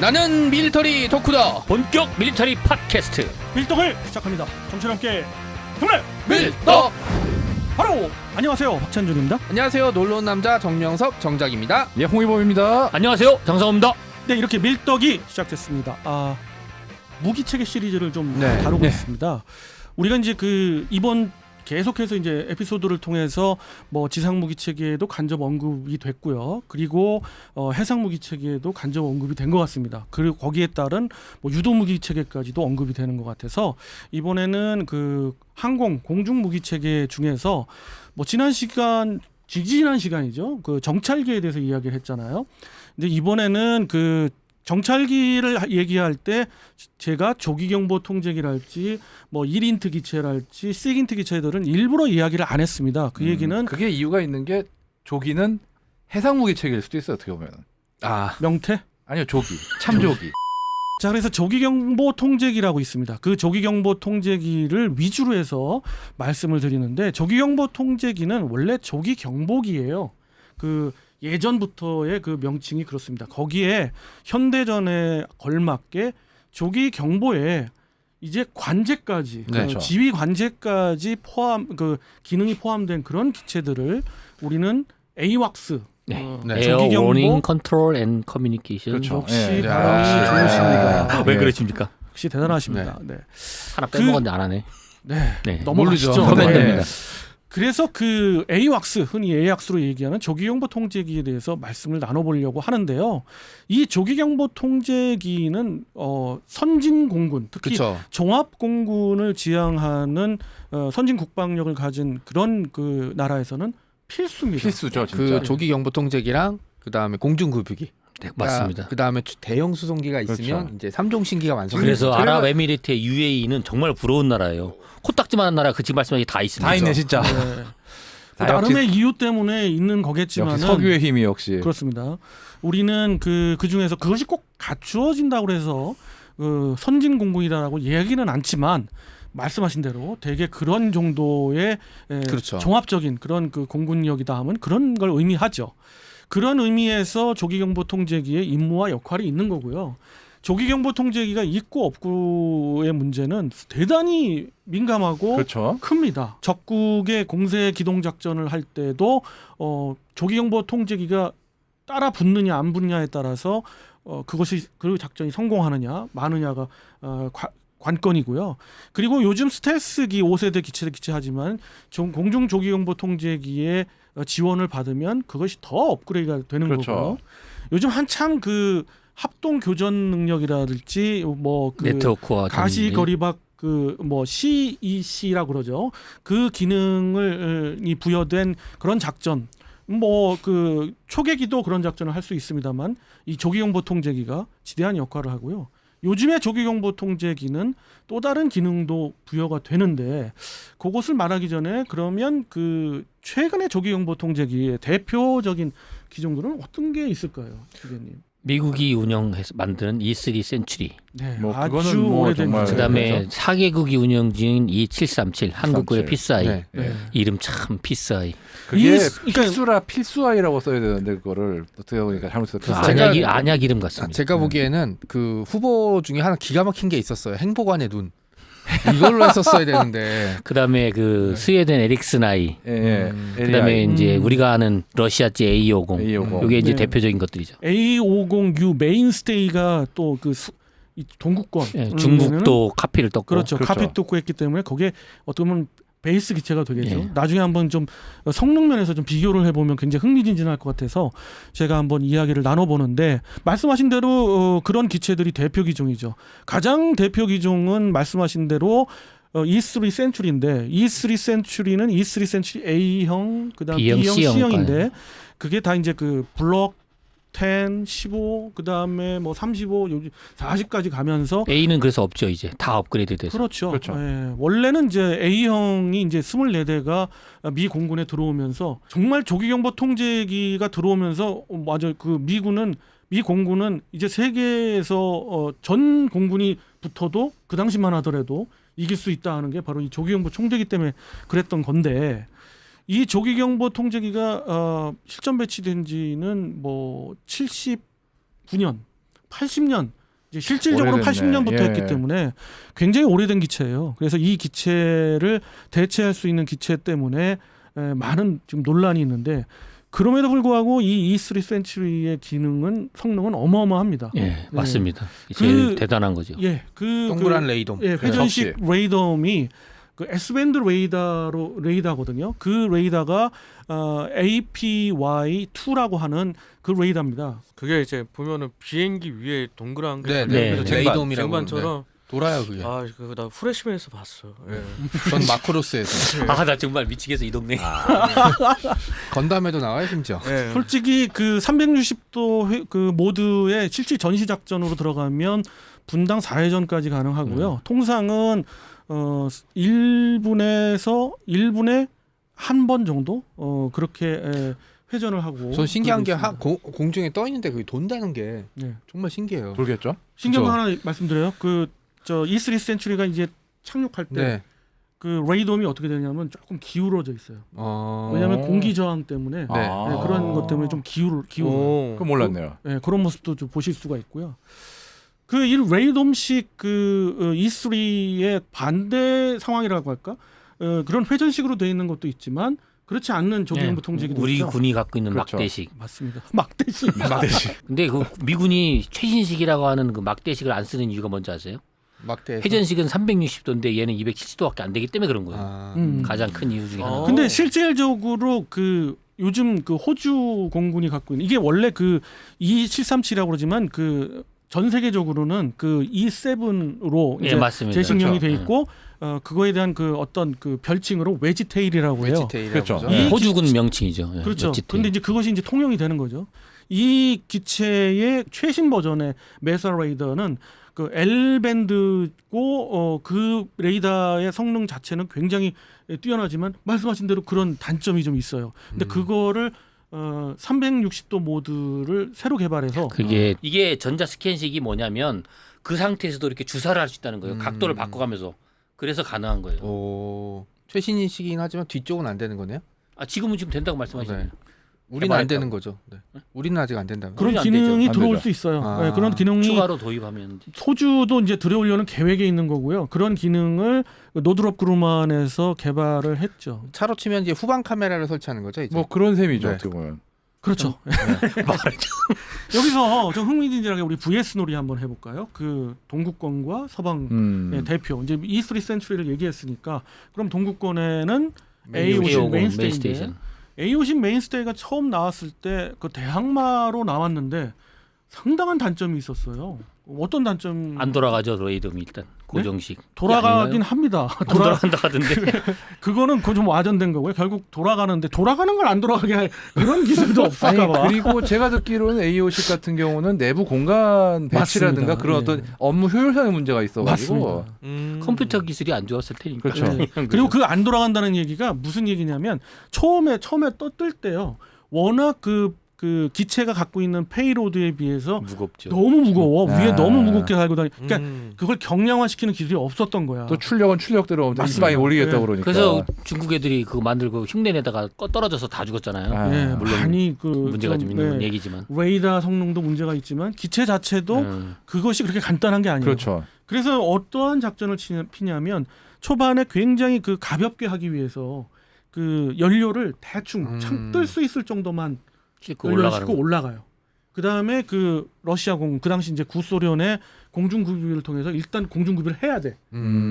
나는 밀리터리 덕후다. 본격 밀리터리 팟캐스트 밀떡을 시작합니다. 정치와 함께 형님 밀떡. 바로 안녕하세요, 박찬준입니다. 안녕하세요, 놀러온 남자 정명섭 정작입니다. 예, 홍희범입니다. 안녕하세요, 장성호입니다. 네, 이렇게 밀떡이 시작됐습니다. 무기체계 시리즈를 좀 네. 다루고 네. 있습니다. 우리가 이제 이번 계속해서 이제 에피소드를 통해서 뭐 지상 무기 체계에도 간접 언급이 됐고요. 그리고 해상 무기 체계에도 간접 언급이 된 것 같습니다. 그리고 거기에 따른 뭐 유도 무기 체계까지도 언급이 되는 것 같아서 이번에는 그 항공 공중 무기 체계 중에서 뭐 지난 시간이죠. 그 정찰기에 대해서 이야기를 했잖아요. 근데 이번에는 그 정찰기를 얘기할 때 제가 조기경보 통제기랄지 뭐 1인트 기체랄지 6인트 기체들은 일부러 이야기를 안 했습니다. 그 얘기는 그게 이유가 있는 게 조기는 해상무기 체계일 수도 있어요. 어떻게 보면. 명태? 아니요, 조기. 참조기. 자, 그래서 조기경보 통제기라고 있습니다. 그 조기경보 통제기를 위주로 해서 말씀을 드리는데, 조기경보 통제기는 원래 조기경보기예요. 그 예전부터의 그 명칭이 그렇습니다. 거기에 현대전에 걸맞게 조기 경보에 이제 관제까지, 네, 그렇죠. 지휘 관제까지 그 기능이 포함된 그런 기체들을 우리는 AWACS, 네. 네. 에어 조기 경보. 워닝 컨트롤 앤 커뮤니케이션. 그렇죠. 역시 예. 발음이 야, 좋으십니다. 왜 예. 그러십니까? 역시 대단하십니다. 네. 하나 빼먹었는데 안 하네. 네. 네. 넘어가시죠. 모르죠. 그러면 네. 됩니다. 그래서 그 AWACS, 흔히 AWACS로 얘기하는 조기경보 통제기에 대해서 말씀을 나눠보려고 하는데요. 이 조기경보 통제기는 선진 공군, 특히 그렇죠. 종합 공군을 지향하는 선진 국방력을 가진 그런 그 나라에서는 필수입니다. 필수죠, 진짜. 그 조기 경보 통제기랑 그다음에 공중 급유기. 네, 맞습니다. 그다음에 대형 수송기가 있으면 그렇죠. 이제 3종 신기가 완성. 그래서 아랍에미리트의 UAE는 정말 부러운 나라예요. 코딱지만한 나라 그 지금 말씀하신 게 다 있습니다. 다 있네, 진짜. 네. 다 나름의 이유 때문에 있는 거겠지만은 역시 석유의 힘이 역시. 그렇습니다. 우리는 그 중에서 그것이 꼭 갖추어진다고 해서 선진 공군이다라고 얘기는 않지만, 말씀하신 대로 되게 그런 정도의 그렇죠. 종합적인 그런 그 공군력이다 하면 그런 걸 의미하죠. 그런 의미에서 조기경보 통제기의 임무와 역할이 있는 거고요. 조기경보 통제기가 있고 없고의 문제는 대단히 민감하고 그렇죠. 큽니다. 적국의 공세 기동 작전을 할 때도 조기경보 통제기가 따라 붙느냐 안 붙느냐에 따라서 그것이 그 작전이 성공하느냐 마느냐가 관건이고요. 그리고 요즘 스텔스기 5세대 기체하지만 공중 조기경보 통제기의 지원을 받으면 그것이 더 업그레이드가 되는 그렇죠. 거고요. 요즘 한참 그 합동 교전 능력이라든지 뭐 그 네트워크와 가시거리박 그 뭐 CEC라고 그러죠. 그 기능을 부여된 그런 작전, 뭐 그 초계기도 그런 작전을 할 수 있습니다만 이 조기경보 통제기가 지대한 역할을 하고요. 요즘의 조기경보 통제기는 또 다른 기능도 부여가 되는데, 그것을 말하기 전에 그러면 그 최근의 조기경보 통제기의 대표적인 기종들은 어떤 게 있을까요, 기자님? 미국이 운영해서 만드는 E3 센츄리. 네, 뭐 아주 그거는 뭐 오래된 정말 기체. 그다음에 4개국이 운영 중인 E737 한국군의 피스아이. 네. 네. 이름 참 피스아이. 그게 그러니까 필수아이라고 써야 되는데 그거를 어떻게 보니까 잘못해서 안약 이름 같습니다. 제가 보기에는 그 후보 중에 하나 기가 막힌 게 있었어요. 행보관의 눈. 이걸로 했었어야 되는데. 그다음에 그 스웨덴 에릭스나이. 예. 그다음에 이제 우리가 아는 러시아제 A50. A50. 이게 이제 네. 대표적인 것들이죠. A50U 메인스테이가 또 그 동구권 예, 중국도 카피를 떴고. 그렇죠. 그렇죠. 카피 뜯고 했기 때문에 거기에 어떻게 보면 베이스 기체가 되겠죠. 예. 나중에 한번 좀 성능 면에서 좀 비교를 해보면 굉장히 흥미진진할 것 같아서 제가 한번 이야기를 나눠보는데, 말씀하신 대로 그런 기체들이 대표 기종이죠. 가장 대표 기종은 말씀하신 대로 E3 센츄리인데, E3 센츄리는 E3 센츄리 A형, 그다음 B형, B형, C형 C형인데 그게 다 이제 그 블록 10, 15, 그다음에 뭐 35, 40까지 가면서 A는 그래서 없죠. 이제 다 업그레이드 돼서. 그렇죠. 그렇죠. 예, 원래는 이제 A형이 이제 24대가 미 공군에 들어오면서, 정말 조기경보 통제기가 들어오면서 맞아, 그 미 공군은 이제 세계에서 전 공군이 붙어도 그 당시만 하더라도 이길 수 있다 하는 게 바로 이 조기경보 통제기 때문에 그랬던 건데, 이 조기경보 통제기가 실전 배치된 지는 뭐 79년 80년 이제 실질적으로 오래됐네. 80년부터 예. 했기 때문에 굉장히 오래된 기체예요. 그래서 이 기체를 대체할 수 있는 기체 때문에 많은 지금 논란이 있는데 그럼에도 불구하고 이 E3 센츄리의 성능은 어마어마합니다. 예, 맞습니다. 제일 그- 대단한 거죠. 예, 동그란 레이돔. 예, 회전식 레이더이 그 S밴드 레이더거든요. 그 레이더가 APY2라고 하는 그 레이더입니다. 그게 이제 보면은 비행기 위에 동그란 게 네, 네, 그래서 네. 레이돔이라고 쟁반처럼 돌아요 그게. 아 그거 나 후레쉬맨에서 봤어. 예. 전 마크로스에서 아, 나 정말 미치겠어 이 동네. 건담에도 나와요 심지어. 예. 솔직히 그 360도 그 모드의 실질 전시 작전으로 들어가면 분당 4회전까지 가능하고요. 통상은 1분에 한 번 정도 그렇게 회전을 하고. 전 신기한 게 그러고 있습니다. 공중에 떠 있는데 그게 돈다는 게 네. 정말 신기해요. 돌겠죠? 신기한 거 그죠. 하나 말씀드려요. 저 E3 센츄리가 이제 착륙할 때 네. 그 레이돔이 어떻게 되냐면 조금 기울어져 있어요. 왜냐하면 공기 저항 때문에 네. 네, 그런 것 때문에 좀 기울어. 오. 그건 몰랐네요. 네, 그런 모습도 좀 보실 수가 있고요. 그 이 레이돔식 그 E3의 반대 상황이라고 할까? 그런 회전식으로 되어 있는 것도 있지만 그렇지 않는 조기행부 통제기도 우리 있죠. 군이 갖고 있는 그렇죠. 막대식. 맞습니다. 막대식. 근데 그 미군이 최신식이라고 하는 그 막대식을 안 쓰는 이유가 뭔지 아세요? 막대에서. 회전식은 360도인데 얘는 270도밖에 안 되기 때문에 그런 거예요. 아, 가장 큰 이유 중에 하나. 어. 근데 실질적으로 그 요즘 그 호주 공군이 갖고 있는 이게 원래 그 E737이라고 그러지만 그 전 세계적으로는 그 E7으로 예, 이제 맞습니다. 재식령이 그렇죠. 돼 있고 그거에 대한 그 어떤 그 별칭으로 웨지테일이라고 해요. 웨지테일이라고 그렇죠. 그러죠. 예, 이 호주군 명칭이죠. 예, 그렇죠. 웨지테일. 근데 이제 그것이 이제 통용이 되는 거죠. 이 기체의 최신 버전의 메사 레이더는 그 L밴드고 그 레이더의 성능 자체는 굉장히 뛰어나지만 말씀하신 대로 그런 단점이 좀 있어요. 근데 그거를 360도 모드를 새로 개발해서 그게 이게 전자 스캔식이 뭐냐면 그 상태에서도 이렇게 주사를 할 수 있다는 거예요. 각도를 바꿔가면서. 그래서 가능한 거예요. 오, 최신이시긴 하지만 뒤쪽은 안 되는 거네요. 아, 지금은 지금 된다고 말씀하시네요. 네. 우리는 안 개발했다고. 되는 거죠. 네. 우리는 아직 안 된다면. 그런 안 기능이 되죠. 들어올 안 수 있어요. 아. 네, 그런 기능이 추가로 도입하면 소주도 이제 들여오려는 계획에 있는 거고요. 그런 기능을 노드롭 그루만에서 개발을 했죠. 차로 치면 이제 후방 카메라를 설치하는 거죠. 이제. 뭐 그런 셈이죠. 네. 어떻게 보면. 그렇죠. 여기서 좀 흥미진진하게 우리 VS 놀이 한번 해볼까요? 그 동구권과 서방 의 대표 이제 E3 센츄리를 얘기했으니까 그럼 동구권에는 A50 메인스테이인데 A50 메인스테이가 처음 나왔을 때 그 대항마로 나왔는데 상당한 단점이 있었어요. 어떤 단점? 안 돌아가죠. 레이돔이 일단 고정식. 돌아가긴 합니다. 안 돌아간다 하던데. 그거는 그거 좀 와전된 거고요. 결국 돌아가는데 돌아가는 걸 안 돌아가게 할 그런 기술도 아니 없을까 봐. 그리고 제가 듣기로는 A50 같은 경우는 내부 공간 배치라든가 맞습니다. 그런 예. 어떤 업무 효율상의 문제가 있어가지고 맞습니다. 컴퓨터 기술이 안 좋았을 테니까. 그렇죠. 네. 그리고 그 안 돌아간다는 얘기가 무슨 얘기냐면 처음에 뜰 때요. 워낙 그 기체가 갖고 있는 페이로드에 비해서 무겁죠. 너무 무거워. 아. 위에 너무 무겁게 달고 다니. 그러니까 그걸 경량화시키는 기술이 없었던 거야. 또 출력은 출력대로 맞습니다. 이방에 올리겠다고 네. 그러니까. 그래서 중국 애들이 그거 만들고 흉내내다가 떨어져서 다 죽었잖아요. 아. 예, 물론 많이 그 문제가 좀 있는 네, 얘기지만. 레이더 성능도 문제가 있지만 기체 자체도 그것이 그렇게 간단한 게 아니에요. 그렇죠. 그래서 어떠한 작전을 피냐면 초반에 굉장히 그 가볍게 하기 위해서 그 연료를 대충 뜰 수 있을 정도만 싣고 연료를 올라가는 싣고 거. 올라가요. 그 다음에 그 러시아공 그 당시 이제 구소련의 공중구비를 통해서 일단 공중구비를 해야 돼.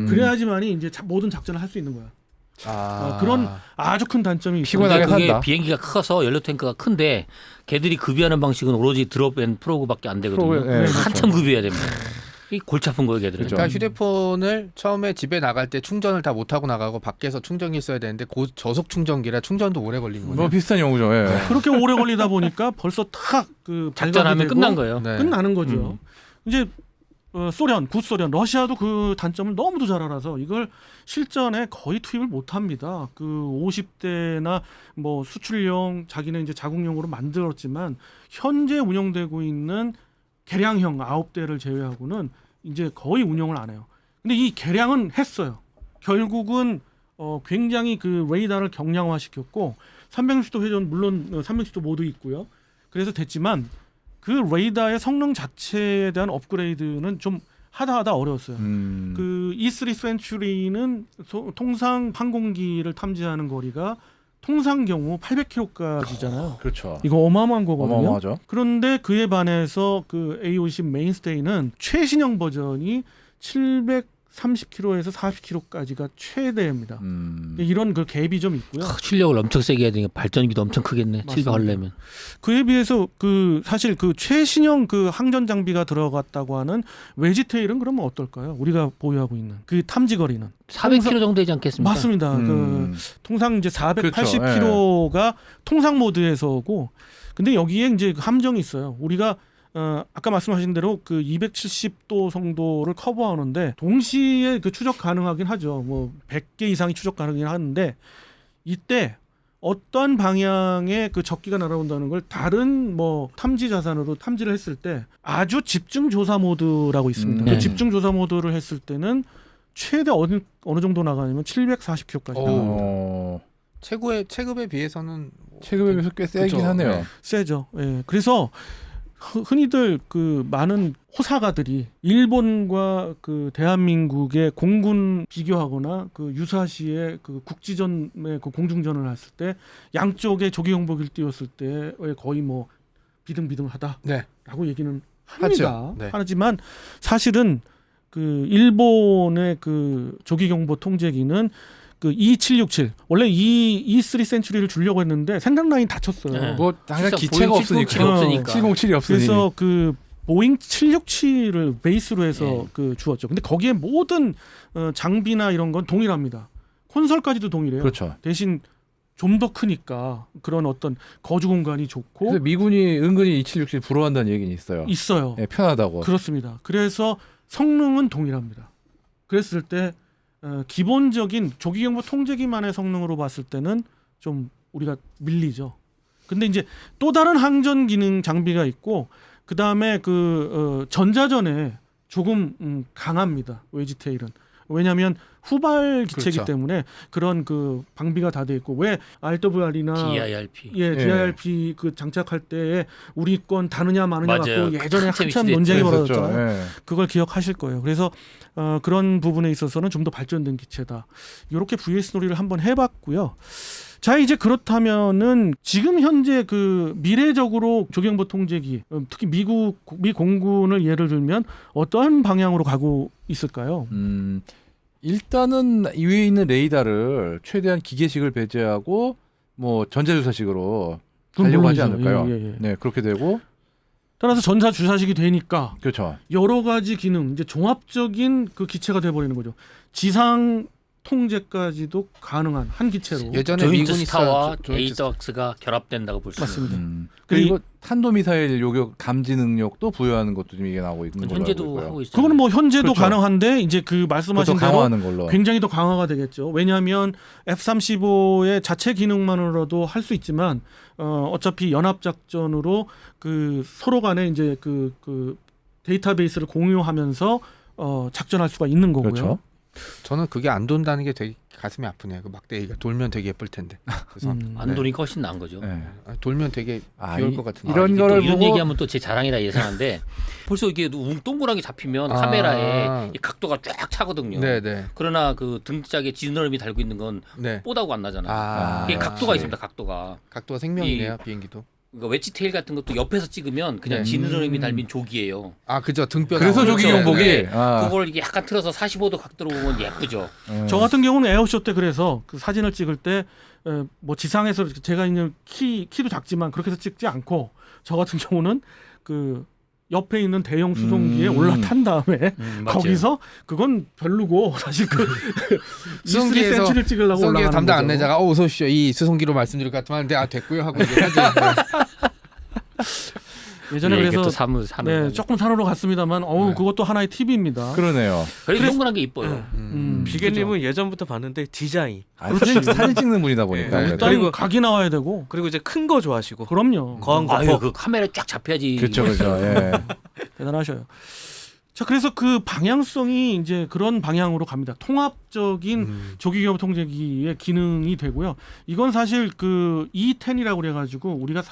그래야지만이 이제 모든 작전을 할 수 있는 거야. 그런 아주 큰 단점이 있어요. 피곤하게 근데 그게 산다. 비행기가 커서 연료 탱크가 큰데 걔들이 급유하는 방식은 오로지 드롭 앤 프로그밖에 안 되거든요. 프로그, 예, 한참 그렇죠. 급유해야 됩니다. 이 골치 아픈 거예요, 걔들은. 그렇죠. 그러니까 휴대폰을 처음에 집에 나갈 때 충전을 다 못 하고 나가고 밖에서 충전기 있어야 되는데 저속 충전기라 충전도 오래 걸리는 거예요. 뭐 비슷한 용어죠. 예. 그렇게 오래 걸리다 보니까 벌써 탁그 작전하면 끝난 거예요. 네. 끝나는 거죠. 이제 구소련, 러시아도 그 단점을 너무도 잘 알아서 이걸 실전에 거의 투입을 못 합니다. 그 50대나 뭐 수출용 자기네 이제 자국용으로 만들었지만 현재 운영되고 있는 개량형 9대를 제외하고는 이제 거의 운영을 안 해요. 근데 이 개량은 했어요. 결국은 굉장히 그 레이더를 경량화시켰고 360도 회전 물론 360도 모드 있고요. 그래서 됐지만 그 레이더의 성능 자체에 대한 업그레이드는 좀 하다 어려웠어요. 그 E3 센츄리는 통상 항공기를 탐지하는 거리가 통상 경우 800km까지잖아요. 그렇죠. 이거 어마어마한 거거든요. 어마어마하죠. 그런데 그에 반해서 그 A50 메인스테이는 최신형 버전이 730km에서 40km까지가 최대입니다. 이런 그 갭이 좀 있고요. 출력을 엄청 세게 해야 되니까 발전기도 엄청 크겠네. 맞습니다. 700 하려면. 그에 비해서 그 사실 그 최신형 그 항전 장비가 들어갔다고 하는 웨지테일은 그러면 어떨까요? 우리가 보유하고 있는 그 탐지 거리는 400km 정도 되지 않겠습니까? 맞습니다. 그 통상 이제 480km가 통상 모드에서고, 근데 여기에 이제 함정이 있어요. 우리가 아까 말씀하신 대로 그 270도 정도를 커버하는데 동시에 그 추적 가능하긴 하죠. 뭐 100개 이상이 추적 가능하긴 하는데 이때 어떤 방향의 그 적기가 날아온다는 걸 다른 뭐 탐지 자산으로 탐지를 했을 때 아주 집중 조사 모드라고 있습니다. 네. 그 집중 조사 모드를 했을 때는 최대 어느 정도 나가냐면 740km까지 나갑니다. 체급에 비해서는 뭐 체급에 비해서 꽤 세긴 그쵸. 하네요. 네. 세죠. 예. 그래서 흔히들 그 많은 호사가들이 일본과 그 대한민국의 공군 비교하거나 그 유사시에 그 국지전의 그 공중전을 했을 때 양쪽에 조기 경보기를 띄웠을 때 거의 뭐 비등비등하다라고 네. 얘기는 합니다. 하죠. 네. 하지만 사실은 그 일본의 그 조기 경보 통제기는 그 E767 원래 E3 센츄리를 주려고 했는데 생산 라인 다쳤어요. 네. 뭐 당장 실상 기체가 보잉 없으니까. 707이 없으니까. 707이 없으니. 그래서 그 보잉 767을 베이스로 해서 네. 그 주었죠. 근데 거기에 모든 장비나 이런 건 동일합니다. 콘솔까지도 동일해요. 그렇죠. 대신 좀 더 크니까 그런 어떤 거주 공간이 좋고 그래서 미군이 은근히 2767 부러워한다는 얘기는 있어요. 있어요. 예, 편하다고. 그렇습니다. 그래서 성능은 동일합니다. 그랬을 때 기본적인 조기경보 통제기만의 성능으로 봤을 때는 좀 우리가 밀리죠. 근데 이제 또 다른 항전 기능 장비가 있고 그 다음에 그 전자전에 조금 강합니다. 웨지테일은. 왜냐하면 후발 기체이기 그렇죠. 때문에 그런 그 방비가 다 돼 있고 왜 RWR이나 DIRP. 예, DIRP 그 장착할 때 우리 건 다느냐 마느냐 맞아요. 갖고 예전에 한참 한참 이슈됐죠. 논쟁이 그랬었죠. 벌어졌잖아요. 예. 그걸 기억하실 거예요. 그래서 그런 부분에 있어서는 좀 더 발전된 기체다. 이렇게 VS 놀이를 한번 해봤고요. 자, 이제 그렇다면은 지금 현재 그 미래적으로 조경보 통제기, 특히 미 공군을 예를 들면 어떠한 방향으로 가고 있을까요? 일단은 이 위에 있는 레이더를 최대한 기계식을 배제하고 뭐 전자주사식으로 가려고 하지 물론이죠. 않을까요? 예, 예. 네, 그렇게 되고 따라서 전자 주사식이 되니까 그렇죠. 여러 가지 기능, 이제 종합적인 그 기체가 돼버리는 거죠. 지상 통제까지도 가능한 한 기체로. 예전에 조인트 미군이 스타와 조인트 에이더박스가 결합된다고 볼 수 있습니다. 맞습니다. 그리고 탄도미사일 요격 감지 능력도 부여하는 것도 지금 이게 나오고 있는 걸로 알고 현재도 있고요. 하고 있어요. 그거는 뭐 현재도 그렇죠. 가능한데 이제 그 그것도 말씀하신 대로 강화하는 걸로. 굉장히 더 강화가 되겠죠. 왜냐하면 F-35의 자체 기능만으로도 할 수 있지만 어차피 연합 작전으로 그 서로 간에 이제 그 데이터베이스를 공유하면서 작전할 수가 있는 거고요. 그렇죠. 저는 그게 안 돈다는 게 되게 가슴이 아프네요. 그 막대기가 돌면 되게 예쁠 텐데. 그래서 안 도니까 훨씬 나은 거죠. 네. 돌면 되게 귀여울 것 같은데. 이런 이게 거를 또 이런 보고 얘기하면 또 제 자랑이라 예상한데 벌써 이게 동그랗게 잡히면 아. 카메라에 이 각도가 쫙 차거든요. 네네. 그러나 그 등짝에 지느러미 달고 있는 건 네. 뽀다고 안 나잖아요. 아, 이게 각도가 아, 있습니다. 각도가. 각도가 생명이네요. 비행기도. 그러니까 웨지테일 같은 것도 옆에서 찍으면 그냥 네. 지느러미 달린 조기예요. 아 그죠 등뼈. 그래서 그렇죠. 조기 경보기. 네. 아. 그걸 이게 약간 틀어서 45도 각도로 보면 예쁘죠. 저 같은 경우는 에어쇼 때 그래서 그 사진을 찍을 때 뭐 지상에서 제가 있는 키도 작지만 그렇게 해서 찍지 않고 저 같은 경우는 그 옆에 있는 대형 수송기에 올라탄 다음에 맞아요. 거기서 그건 별로고 사실 그 수송기에서- E3센츄리를 찍으려고 수송기 올라가는 담당 거죠. 안내자가 어서 오십시오. 이 수송기로 말씀드릴 것 같으면 네, 됐고요 하고 이제 하죠. 예전에 네, 이게 그래서 또 산으로 네, 조금 산으로 갔습니다만 네. 그것도 하나의 팁입니다. 그러네요. 그래도 동그란 게 이뻐요. 비계님은 예전부터 봤는데 디자인 사진 찍는 분이다 보니까. 네. 아무래도. 일단 그리고- 각이 나와야 되고 그리고 이제 큰 거 좋아하시고 그럼요. 거한 거 아유 그 카메라 쫙 잡혀야지. 그렇죠, 그렇죠. 예. 대단하셔요. 자, 그래서 그 방향성이 이제 그런 방향으로 갑니다. 통합적인 조기경보 통제기의 기능이 되고요. 이건 사실 그 E10이라고 그래가지고 우리가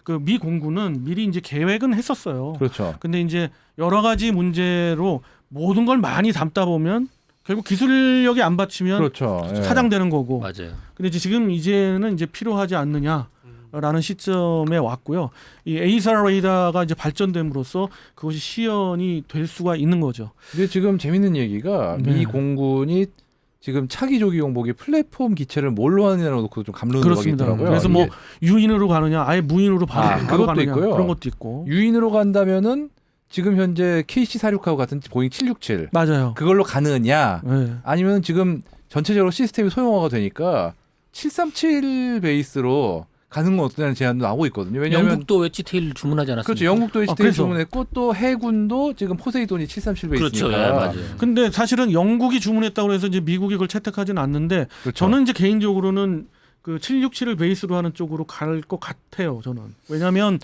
그 미 공군은 미리 이제 계획은 했었어요. 그렇죠. 근데 이제 여러 가지 문제로 모든 걸 많이 담다 보면 결국 기술력이 안 받치면 그렇죠. 예. 사장되는 거고. 맞아요. 근데 이제는 이제 필요하지 않느냐라는 시점에 왔고요. 이 에이사 레이더가 이제 발전됨으로써 그것이 시연이 될 수가 있는 거죠. 근데 지금 재밌는 얘기가 네. 미 공군이 지금 차기 조기 용복이 플랫폼 기체를 뭘로 하느냐로 놓고 좀 감론을 하고 그렇습니다. 있더라고요. 그래서 뭐 유인으로 가느냐, 아예 무인으로 바로 그것도 가느냐 있고요. 그런 것도 있고. 유인으로 간다면은 지금 현재 KC-46하고 같은 보잉 767 맞아요. 그걸로 가느냐 네. 아니면 지금 전체적으로 시스템이 소형화가 되니까 737 베이스로 가는 건 어떠냐는 제안도 나오고 있거든요. 왜냐하면 영국도 웨지테일 주문하지 않았습니까? 그렇죠. 영국도 HTL 그래서. 주문했고 또 해군도 지금 포세이돈이 737 베이스니까. 그렇죠. 예, 맞아요. 근데 사실은 영국이 주문했다고 해서 이제 미국이 그걸 채택하지는 않는데 그렇죠. 저는 이제 개인적으로는 그 767을 베이스로 하는 쪽으로 갈 것 같아요. 저는. 왜냐하면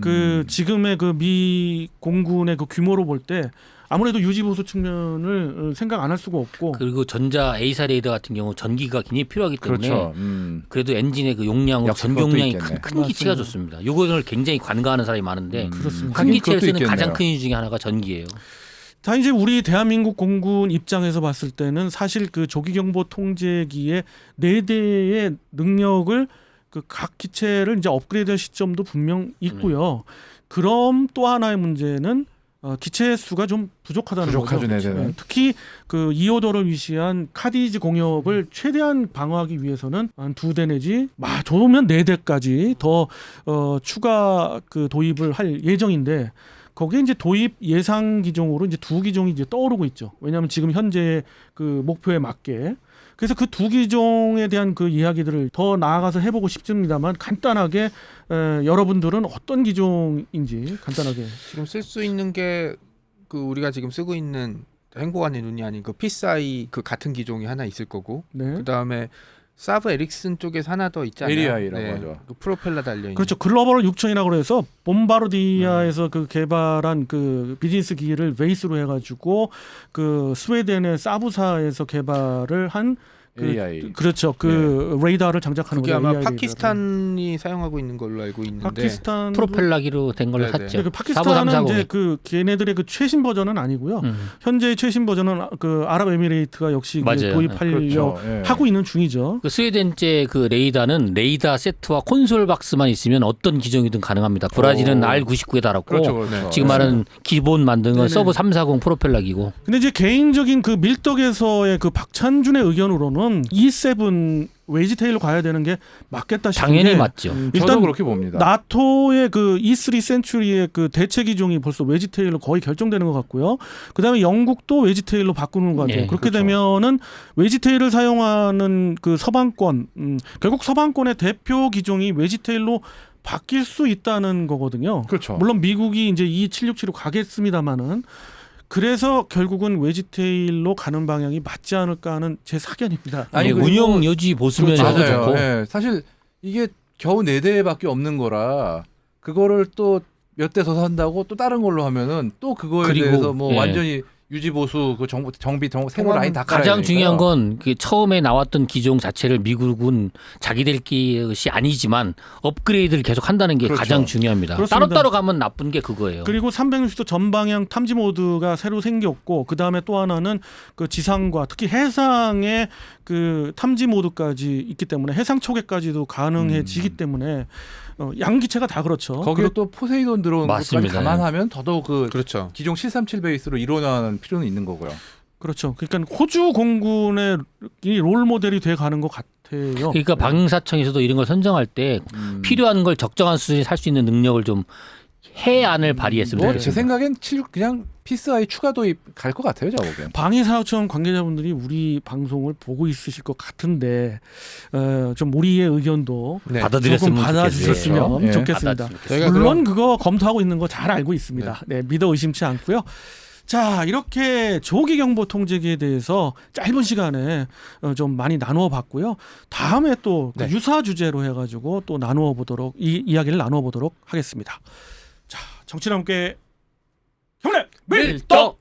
그 지금의 그 미 공군의 그 규모로 볼 때 아무래도 유지 보수 측면을 생각 안 할 수가 없고. 그리고 전자 A사 레이더 같은 경우 전기가 굉장히 필요하기 때문에 그렇죠. 그래도 엔진의 그 용량으로 역시 전기용량이 그것도 있겠네. 큰 기체가 좋습니다. 요거를 굉장히 관가하는 사람이 많은데 그렇습니다. 큰 하긴 기체를 그것도 쓰는 있겠네요. 가장 큰 이유 중에 하나가 전기예요. 자, 이제 우리 대한민국 공군 입장에서 봤을 때는 사실 그 조기경보 통제기의 4대의 능력을 그 각 기체를 이제 업그레이드할 시점도 분명 있고요. 그럼 또 하나의 문제는 기체 수가 좀 부족하다는 거죠. 부족하죠, 네네네. 특히 그 2호도를 위시한 카디지 공역을 최대한 방어하기 위해서는 한 2대 내지 좋으면 4대까지 더 추가 그 도입을 할 예정인데 거기에 이제 도입 예상 기종으로 이제 2기종이 이제 떠오르고 있죠. 왜냐하면 지금 현재 그 목표에 맞게. 그래서 그 2기종에 대한 그 이야기들을 더 나아가서 해보고 싶습니다만 간단하게 여러분들은 어떤 기종인지 간단하게. 지금 쓸 수 있는 게 그 우리가 지금 쓰고 있는 행복안의 눈이 아닌 그 피스아이 그 같은 기종이 하나 있을 거고 네. 그 다음에 사브 에릭슨 쪽에서 하나 더 있잖아요. ARI라고 하죠. 그 프로펠러 달려 있는. 그렇죠. 글로벌 6000이라고 해서 봄바르디아에서 그 개발한 그 비즈니스 기기를 베이스로 해가지고 그 스웨덴의 사부사에서 개발을 한 그, AI. 그렇죠. 그 레이더를 장착하는 그게 거죠. 아마 AI 레이더를. 파키스탄이 사용하고 있는 걸로 알고 있는데. 파키스탄 프로펠러기로 된 걸로 네네. 샀죠. 그 파키스탄은 45340. 이제 그 걔네들의 그 최신 버전은 아니고요. 현재 최신 버전은 그 아랍에미레이트가 역시 그 맞아요. 도입하려 그렇죠. 예. 하고 있는 중이죠. 그 스웨덴제 그 레이더는 레이더 세트와 콘솔 박스만 있으면 어떤 기종이든 가능합니다. 브라질은 오. R99에 달았고 그렇죠, 그렇죠. 지금 예. 말은 기본 만든 건 네네. 서브 340 프로펠러기고. 근데 이제 개인적인 그 밀덕에서의 그 박찬준의 의견으로는 E7 웨지테일로 가야 되는 게 맞겠다 싶은 당연히 게 맞죠. 저도 일단 그렇게 봅니다. 나토의 그 E3 센츄리의 그 대체 기종이 벌써 웨지테일로 거의 결정되는 것 같고요. 그다음에 영국도 웨지테일로 바꾸는 것 같아요. 예, 그렇게 그렇죠. 되면은 웨지테일을 사용하는 그 서방권 결국 서방권의 대표 기종이 웨지테일로 바뀔 수 있다는 거거든요. 그렇죠. 물론 미국이 이제 E767로 가겠습니다만은 그래서 결국은 웨지테일로 가는 방향이 맞지 않을까 하는 제 사견입니다. 아니, 아니, 그리고- 운영 여지 보수면에서 맞아요. 좋고. 예. 사실 이게 겨우 4대밖에 없는 거라 그거를 또 몇 대 더 산다고 또 다른 걸로 하면은 또 그거에 그리고, 대해서 뭐 예. 완전히 유지 보수 그 정비 세모 라인 다 깔아야 가장 되니까요. 중요한 건 그 처음에 나왔던 기종 자체를 미국은 자기들 것이 아니지만 업그레이드를 계속 한다는 게 그렇죠. 가장 중요합니다. 그렇습니다. 따로따로 가면 나쁜 게 그거예요. 그리고 360도 전방향 탐지 모드가 새로 생겼고 그 다음에 또 하나는 그 지상과 특히 해상의 그 탐지 모드까지 있기 때문에 해상 초계까지도 가능해지기 때문에 양기체가 다 그렇죠. 거기에 또 포세이돈 들어온 것까지 맞습니다. 감안하면 더더욱 그 그렇죠. 기종 737 베이스로 일어나는 필요는 있는 거고요. 그렇죠. 그러니까 호주 공군의 이 롤 모델이 돼 가는 것 같아요. 그러니까 방사청에서도 이런 걸 선정할 때 필요한 걸 적정한 수준에 살 수 있는 능력을 좀 해안을 발휘했으면 뭐 좋겠습니다. 제 생각엔 그냥 피스아이 추가 도입 갈 것 같아요, 제가 보기엔. 방위사업청 관계자분들이 우리 방송을 보고 있으실 것 같은데 좀 우리의 의견도 네. 받아들였으면 조금 받아주셨으면 좋겠어요. 예. 좋겠습니다. 받았으면 좋겠습니다. 저희가 물론 그거 검토하고 있는 거 잘 알고 있습니다. 네, 믿어 의심치 않고요. 자, 이렇게 조기 경보 통제기에 대해서 짧은 시간에 좀 많이 나누어 봤고요. 다음에 또 그 네. 유사 주제로 해가지고 또 나누어 보도록 이야기를 나누어 보도록 하겠습니다. 자, 정치와 함께 경례 밀떡.